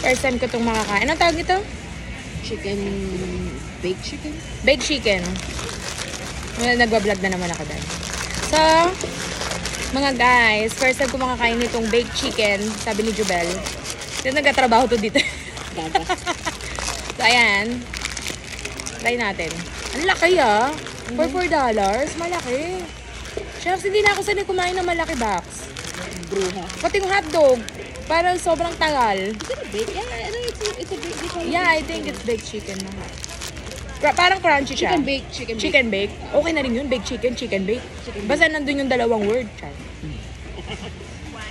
First time ko itong makakain. Anong tawag ito? Chicken, baked chicken. Baked chicken. Nagbablog na naman ako dahil. So, mga guys, first time ko makakain itong baked chicken, sabi ni Jubel. Kasi nagkatrabaho to dito. So, ayan. Try natin. Ang laki ah. For $4. Malaki. Chefs, hindi na ako sanay kumain ng malaki box. Bruha. Pati yung hotdog. Parang sobrang tagal. Is it a baked? Yeah, I know it's a baked dish. Yeah, I think it's baked chicken na. Parang crunchy siya. Chicken baked, chicken baked. Chicken baked. Okay na rin yun. Baked chicken, chicken baked. Basta nandun yung dalawang word. Char.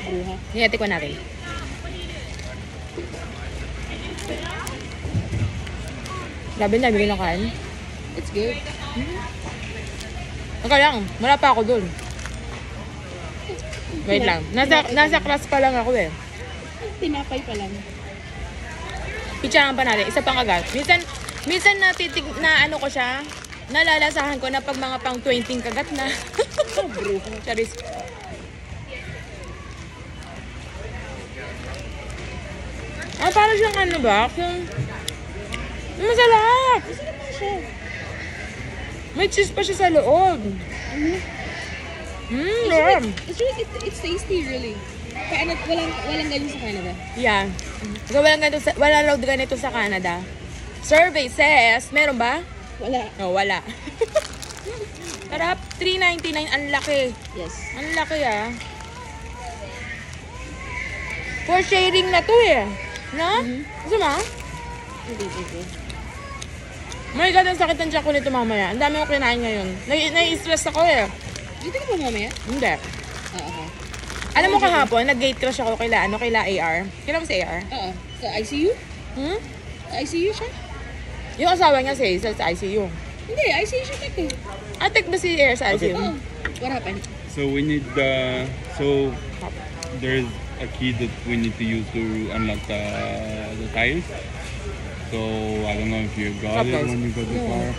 Bruha. Niyati ko natin. Labi na, bigyan ng kain. It's good. Okay lang, wala pa ako dun. Wait lang. Nasa class pa lang ako eh. Tinapay pa lang. Pitsahan pa natin. Isa pang agad. Minsan na ano ko siya, nalalasahan ko na pag mga pang 20 kagat na. Oh, bruha. Charis. Ah, parang siyang ano ba? Yung masarap! Masarap na siya. May cheese pa siya sa loob. It's tasty really. Kaya walang ganyan sa Canada. Yeah. So, wala raw ganito sa Canada. Survey says, meron ba? Wala. No, wala. Sarap, $3.99. Ang laki. Yes. Ang laki ah. For sharing na to eh. No? Gusto mo? Okay. My God, ang sakit ng tiyan ko nito mamaya. Ang dami ko kinain ngayon. Nai-stress ako eh. Dito ka ba mamaya? Hindi. Okay. Alam mo kahapon, nag-gate crush ako kila AR. Kailan mo si AR? Oo. Sa ICU? Hmm? ICU siya? Yung asawa niya sa ICU. Hindi, ICU siya tek eh. Atik ba si AR sa ICU? Oh, what happened? So we need so there's a key that we need to use to unlock the tiles. So I don't know if you got Okay. it when you got the car.